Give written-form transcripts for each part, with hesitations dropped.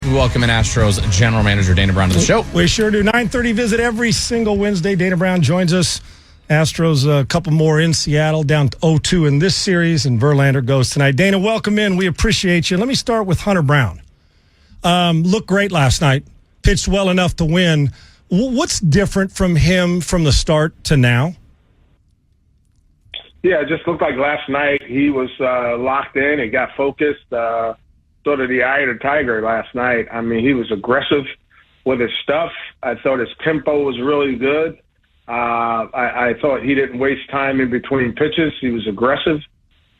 We welcome in Astros General Manager Yainer Brown to the show. We sure do. 9:30 visit every single Wednesday. Yainer Brown joins us. Astros a couple more in Seattle, down 0-2 in this series, and Verlander goes tonight. Yainer, welcome in. We appreciate you. Let me start with Hunter Brown. Looked great last night. Pitched well enough to win. What's different from him from the start to now? Yeah, it just looked like last night he was locked in. He got focused. Sort of the eye of the tiger last night. I mean, he was aggressive with his stuff. I thought his tempo was really good. I thought he didn't waste time in between pitches. He was aggressive.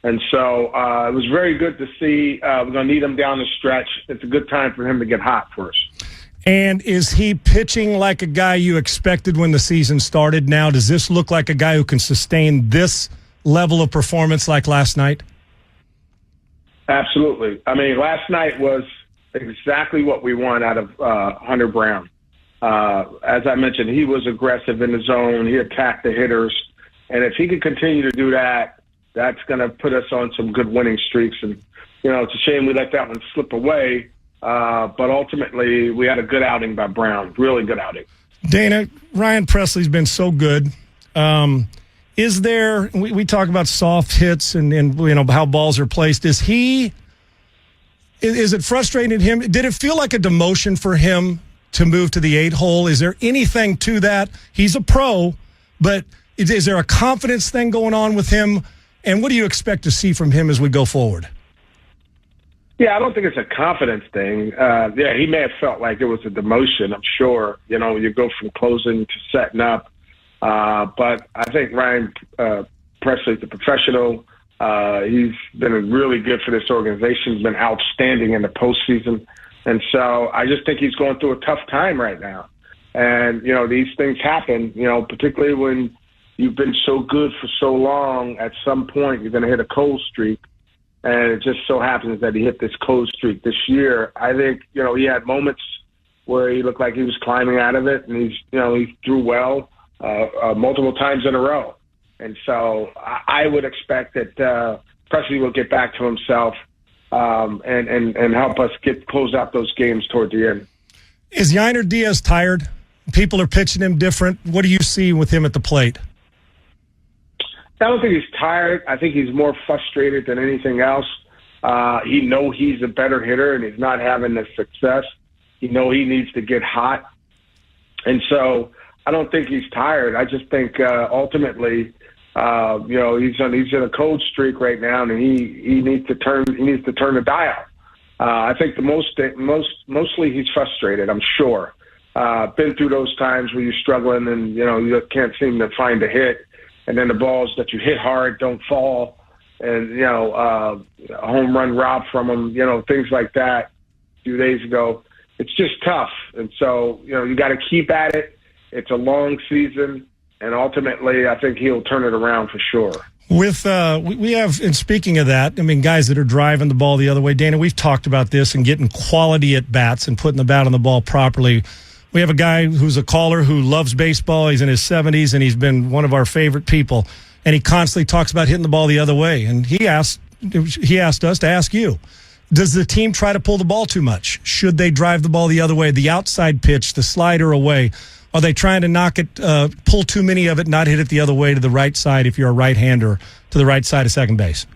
And so it was very good to see. We're going to need him down the stretch. It's a good time for him to get hot for us. And is he pitching like a guy you expected when the season started now? Does this look like a guy who can sustain this level of performance like last night? Absolutely. I mean, last night was exactly what we want out of Hunter Brown. As I mentioned, he was aggressive in the zone. He attacked the hitters. And if he could continue to do that, that's going to put us on some good winning streaks. And, you know, it's a shame we let that one slip away. But ultimately, we had a good outing by Brown, really good outing. Yainer, Ryan Presley's been so good. Is there, we talk about soft hits and you know how balls are placed. Is it frustrating him? Did it feel like a demotion for him to move to the 8-hole? Is there anything to that? He's a pro, but is there a confidence thing going on with him? And what do you expect to see from him as we go forward? Yeah, I don't think it's a confidence thing. Yeah, he may have felt like it was a demotion, I'm sure. You know, you go from closing to setting up. But I think Ryan Presley's a professional. He's been really good for this organization. He's been outstanding in the postseason. And so I just think he's going through a tough time right now. And, you know, these things happen, you know, particularly when you've been so good for so long. At some point, you're going to hit a cold streak. And it just so happens that he hit this cold streak this year. I think, you know, he had moments where he looked like he was climbing out of it. And he threw well. Multiple times in a row. And so I would expect that Presley will get back to himself and help us close out those games toward the end. Is Yainer Diaz tired? People are pitching him different. What do you see with him at the plate? I don't think he's tired. I think he's more frustrated than anything else. He knows he's a better hitter and he's not having the success. He knows he needs to get hot. And so I don't think he's tired. I just think ultimately, you know, he's in a cold streak right now, and he needs to turn the dial. I think mostly he's frustrated. I'm sure. Been through those times where you're struggling and you know you can't seem to find a hit, and then the balls that you hit hard don't fall, and you know a home run robbed from him. You know, things like that. A few days ago, it's just tough, and so you know you got to keep at it. It's a long season, and ultimately, I think he'll turn it around for sure. With we have, and speaking of that, I mean, guys that are driving the ball the other way. Yainer, we've talked about this and getting quality at bats and putting the bat on the ball properly. We have a guy who's a caller who loves baseball. He's in his 70s, and he's been one of our favorite people. And he constantly talks about hitting the ball the other way. And he asked us to ask you, does the team try to pull the ball too much? Should they drive the ball the other way, the outside pitch, the slider away? Are they trying to knock it, pull too many of it, not hit it the other way to the right side if you're a right-hander, to the right side of second base?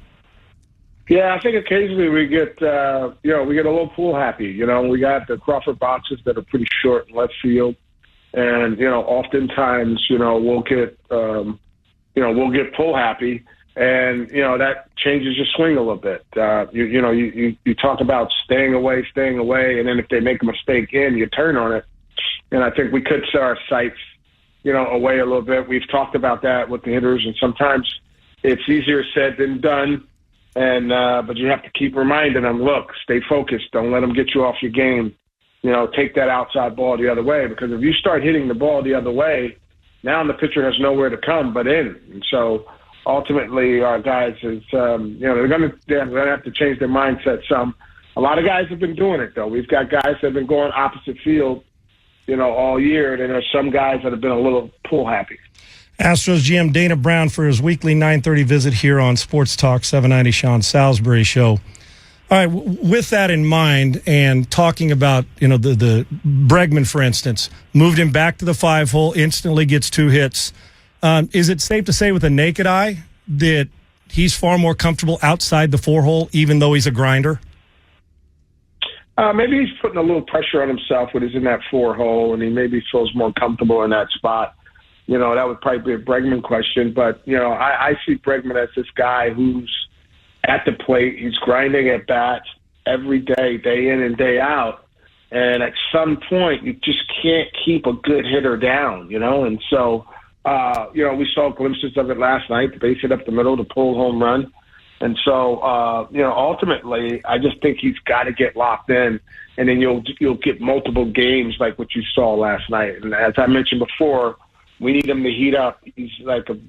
Yeah, I think occasionally we get, we get a little pull happy. You know, we got the Crawford boxes that are pretty short in left field, and you know, oftentimes, you know, we'll get pull happy, and you know that changes your swing a little bit. You talk about staying away, and then if they make a mistake you turn on it. And I think we could set our sights, you know, away a little bit. We've talked about that with the hitters, and sometimes it's easier said than done. And but you have to keep reminding them, look, stay focused. Don't let them get you off your game. You know, take that outside ball the other way, because if you start hitting the ball the other way, now the pitcher has nowhere to come but in. And so ultimately, our guys they're going to have to change their mindset some. A lot of guys have been doing it though. We've got guys that have been going opposite field, you know, all year. And there's some guys that have been a little pull happy. Astros GM Yainer Brown for his weekly 9:30 visit here on Sports Talk 790 Sean Salisbury Show. All right, with that in mind and talking about, the Bregman, for instance, moved him back to the 5-hole, instantly gets 2 hits. Is it safe to say with a naked eye that he's far more comfortable outside the 4-hole, even though he's a grinder? Maybe he's putting a little pressure on himself when he's in that 4-hole, and he maybe feels more comfortable in that spot. That would probably be a Bregman question. But, I see Bregman as this guy who's at the plate. He's grinding at bats every day, day in and day out. And at some point, you just can't keep a good hitter down, And so, we saw glimpses of it last night, the base hit up the middle, the pull home run. And so, ultimately, I just think he's got to get locked in, and then you'll get multiple games like what you saw last night. And as I mentioned before, we need him to heat up. He's like a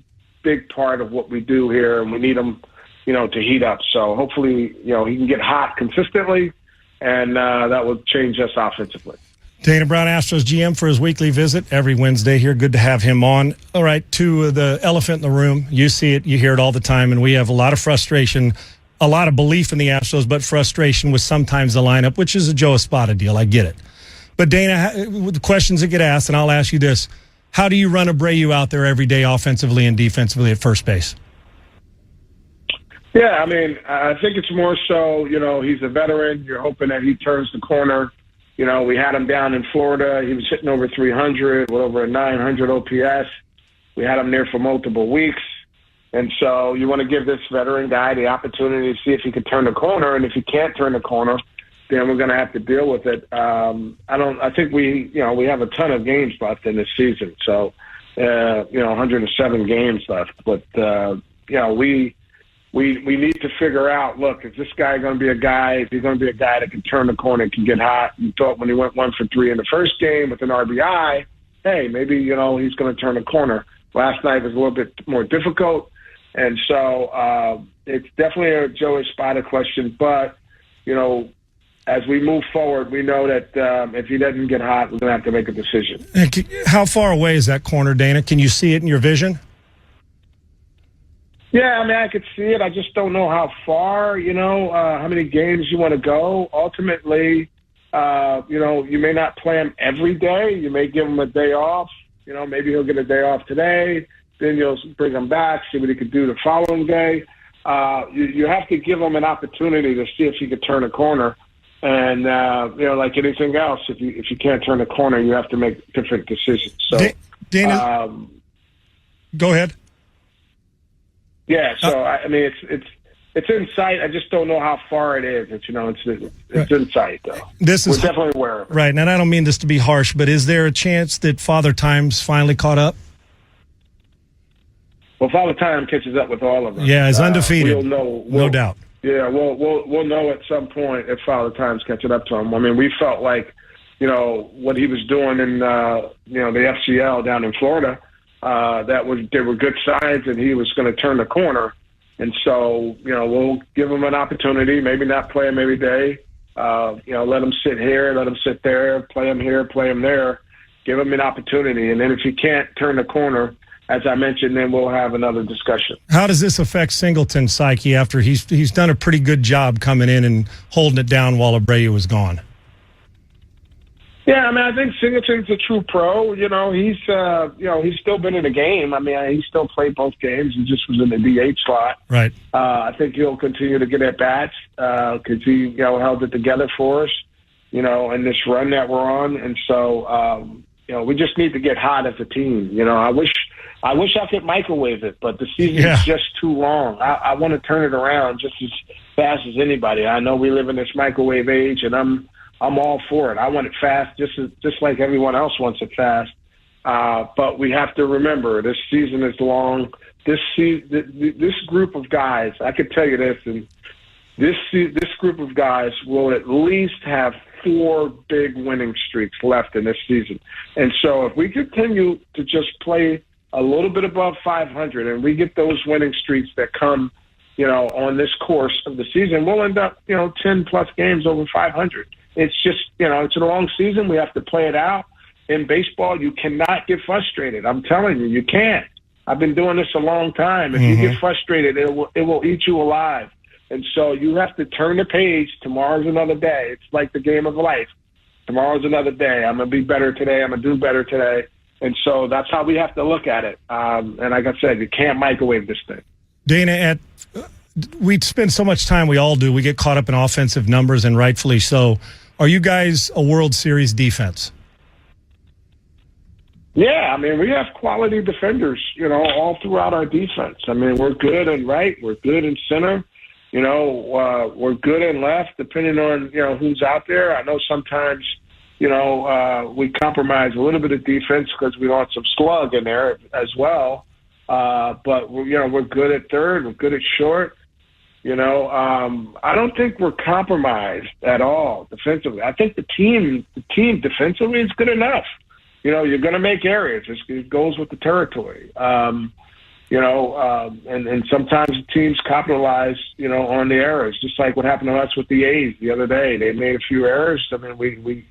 big part of what we do here, and we need him, to heat up. So hopefully, he can get hot consistently, and that will change us offensively. Dana Brown, Astros GM, for his weekly visit every Wednesday here. Good to have him on. All right, to the elephant in the room. You see it, you hear it all the time, and we have a lot of frustration, a lot of belief in the Astros, but frustration with sometimes the lineup, which is a Joe Espada deal. I get it. But, Dana, with the questions that get asked, and I'll ask you this, how do you run Abreu out there every day offensively and defensively at first base? Yeah, I think it's more so, he's a veteran. You're hoping that he turns the corner. We had him down in Florida. He was hitting over 300 with over a 900 OPS. We had him there for multiple weeks. And so you want to give this veteran guy the opportunity to see if he can turn the corner. And if he can't turn the corner, then we're going to have to deal with it. I think we have a ton of games left in this season. So, 107 games left. But, we need to figure out, look, is this guy going to be a guy, is he going to be a guy that can turn the corner and can get hot? You thought when he went 1 for 3 in the first game with an RBI, hey, maybe, he's going to turn the corner. Last night was a little bit more difficult. And so it's definitely a Joe Espada question. But, as we move forward, we know that if he doesn't get hot, we're going to have to make a decision. And how far away is that corner, Dana? Can you see it in your vision? Yeah, I could see it. I just don't know how far, how many games you want to go. Ultimately, you may not play him every day. You may give him a day off. Maybe he'll get a day off today. Then you'll bring him back, see what he could do the following day. You have to give him an opportunity to see if he could turn a corner. And, like anything else, if you can't turn a corner, you have to make different decisions. So, Dana, go ahead. Yeah, so it's in sight. I just don't know how far it is. It's in sight though. We're definitely aware of it. Right, and I don't mean this to be harsh, but is there a chance that Father Time's finally caught up? Well, Father Time catches up with all of us. Yeah, he's undefeated. We'll know, no doubt. Yeah, we'll know at some point if Father Time's catching up to him. We felt like, what he was doing in the FCL down in Florida. There were good signs that he was going to turn the corner. And so, we'll give him an opportunity, maybe not play him every day. Let him sit here, let him sit there, play him here, play him there, give him an opportunity. And then if he can't turn the corner, as I mentioned, then we'll have another discussion. How does this affect Singleton's psyche after he's done a pretty good job coming in and holding it down while Abreu was gone? Yeah, I think Singleton's a true pro. He's still been in the game. He still played both games. He just was in the DH slot. Right. I think he'll continue to get at bats because he held it together for us, in this run that we're on. And so, we just need to get hot as a team. I wish I could microwave it, but the season is just too long. I want to turn it around just as fast as anybody. I know we live in this microwave age, and I'm all for it. I want it fast, just like everyone else wants it fast. But we have to remember, this season is long. This group of guys, I could tell you this, and this group of guys will at least have 4 big winning streaks left in this season. And so if we continue to just play a little bit above 500 and we get those winning streaks that come, on this course of the season, we'll end up, 10-plus games over 500. It's just, it's a long season. We have to play it out. In baseball, you cannot get frustrated. I'm telling you, you can't. I've been doing this a long time. If you get frustrated, it will eat you alive. And so you have to turn the page. Tomorrow's another day. It's like the game of life. Tomorrow's another day. I'm going to be better today. I'm going to do better today. And so that's how we have to look at it. And like I said, you can't microwave this thing. Dana, we spend so much time, we all do. We get caught up in offensive numbers, and rightfully so. Are you guys a World Series defense? Yeah, I mean, we have quality defenders, all throughout our defense. I mean, we're good in right. We're good in center. We're good in left, depending on, who's out there. I know sometimes, we compromise a little bit of defense because we want some slug in there as well. But, we're good at third. We're good at short. I don't think we're compromised at all defensively. I think the team defensively is good enough. You're going to make errors. It goes with the territory. And sometimes the teams capitalize, on the errors, just like what happened to us with the A's the other day. They made a few errors. I mean, we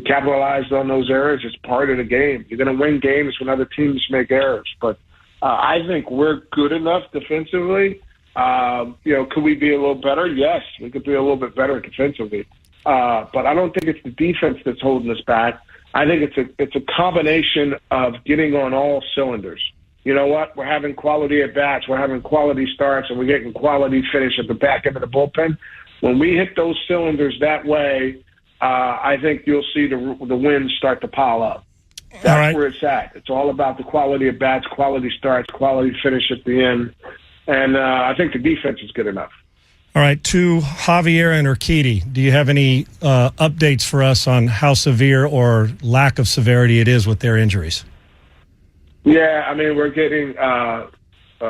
capitalized on those errors. It's part of the game. You're going to win games when other teams make errors. But I think we're good enough defensively. Could we be a little better? Yes, we could be a little bit better defensively. But I don't think it's the defense that's holding us back. I think it's a combination of getting on all cylinders. You know what? We're having quality at bats, we're having quality starts, and we're getting quality finish at the back end of the bullpen. When we hit those cylinders that way, I think you'll see the wins start to pile up. That's where it's at. It's all about the quality of bats, quality starts, quality finish at the end. And I think the defense is good enough. All right, to Javier and Urquidy, do you have any updates for us on how severe or lack of severity it is with their injuries? Yeah, I mean, we're getting a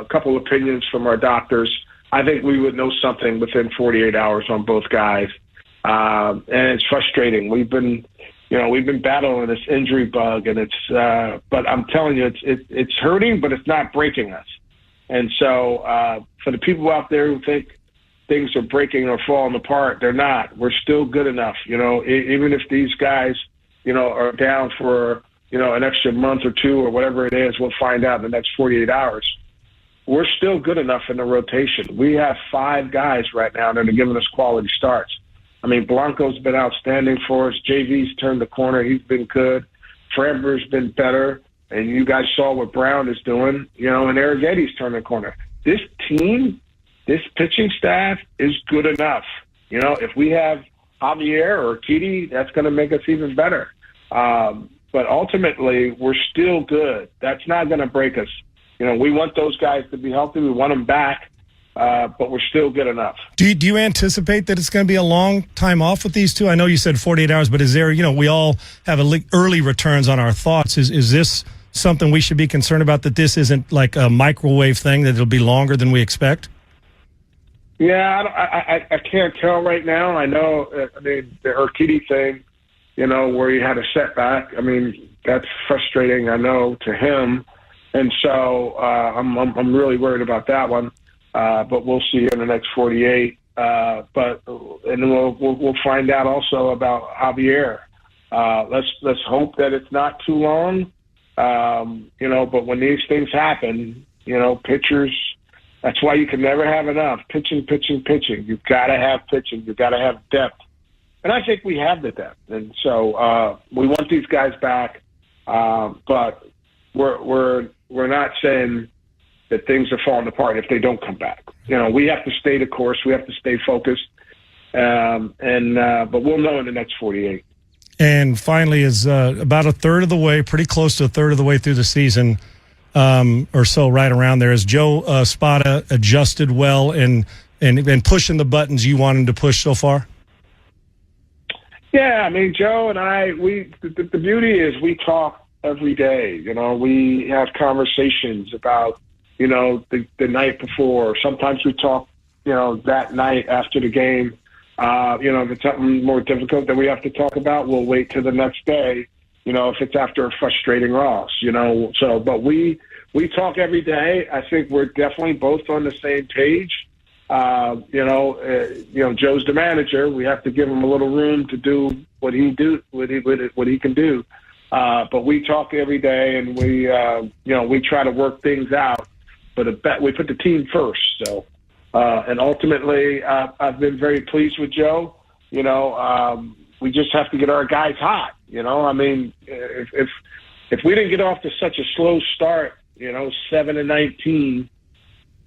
couple opinions from our doctors. I think we would know something within 48 hours on both guys. And it's frustrating. We've been battling this injury bug, and but I'm telling you, it's hurting, but it's not breaking us. And so for the people out there who think things are breaking or falling apart, they're not. We're still good enough. Even if these guys, are down for, an extra month or two or whatever it is, we'll find out in the next 48 hours. We're still good enough in the rotation. We have 5 guys right now that are giving us quality starts. I mean, Blanco's been outstanding for us. JV's turned the corner. He's been good. Framber's been better. And you guys saw what Brown is doing, and Arrieta's turned the corner. This team, this pitching staff is good enough. If we have Javier or Urquidy, that's going to make us even better. But ultimately, we're still good. That's not going to break us. We want those guys to be healthy. We want them back, but we're still good enough. Do you anticipate that it's going to be a long time off with these two? I know you said 48 hours, but is there, we all have early returns on our thoughts. Is this something we should be concerned about, that this isn't like a microwave thing, that it'll be longer than we expect? Yeah, I can't tell right now. I know, the Urquidy thing, where he had a setback. I mean, that's frustrating, I know, to him. And so I'm really worried about that one. But we'll see in the next 48. And then we'll find out also about Javier. Let's hope that it's not too long. But when these things happen, pitchers, that's why you can never have enough. Pitching. You've got to have pitching. You've got to have depth. And I think we have the depth. And so we want these guys back. But we're not saying that things are falling apart if they don't come back. We have to stay the course. We have to stay focused. But we'll know in the next 48. And finally, is about a third of the way, pretty close to a third of the way through the season, or so, right around there. Is Joe Espada adjusted well and pushing the buttons you want him to push so far? Yeah, I mean, Joe and I, the beauty is we talk every day. We have conversations about, the night before. Sometimes we talk, that night after the game. If it's something more difficult that we have to talk about, we'll wait till the next day, if it's after a frustrating loss, but we talk every day. I think we're definitely both on the same page. Joe's the manager. We have to give him a little room to do what he can do. But we talk every day, and we try to work things out. But we put the team first. So, And ultimately, I've been very pleased with Joe. You know, we just have to get our guys hot. You know, I mean, if we didn't get off to such a slow start, you know, 7-19, you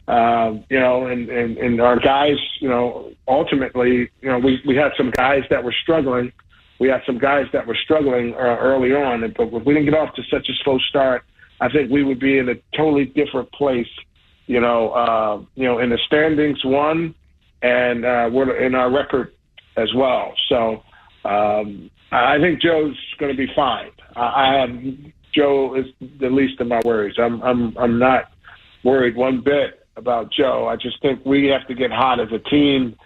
know, and our guys, you know, ultimately, you know, we had some guys that were struggling. We had some guys that were struggling early on, but if we didn't get off to such a slow start, I think we would be in a totally different place, you know, in the standings, one, and we're in our record as well. So I think Joe's going to be fine. Joe is the least of my worries. I'm not worried one bit about Joe. I just think we have to get hot as a team.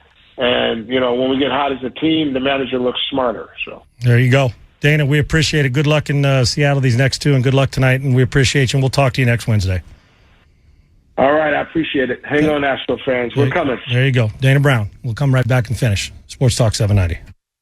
And, you know, when we get hot as a team, the manager looks smarter. So there you go. Dana, we appreciate it. Good luck in Seattle these next two, and good luck tonight. And we appreciate you, and we'll talk to you next Wednesday. All right, I appreciate it. Hang on, Astros fans. We're coming. There you go. Dana Brown. We'll come right back and finish. Sports Talk 790.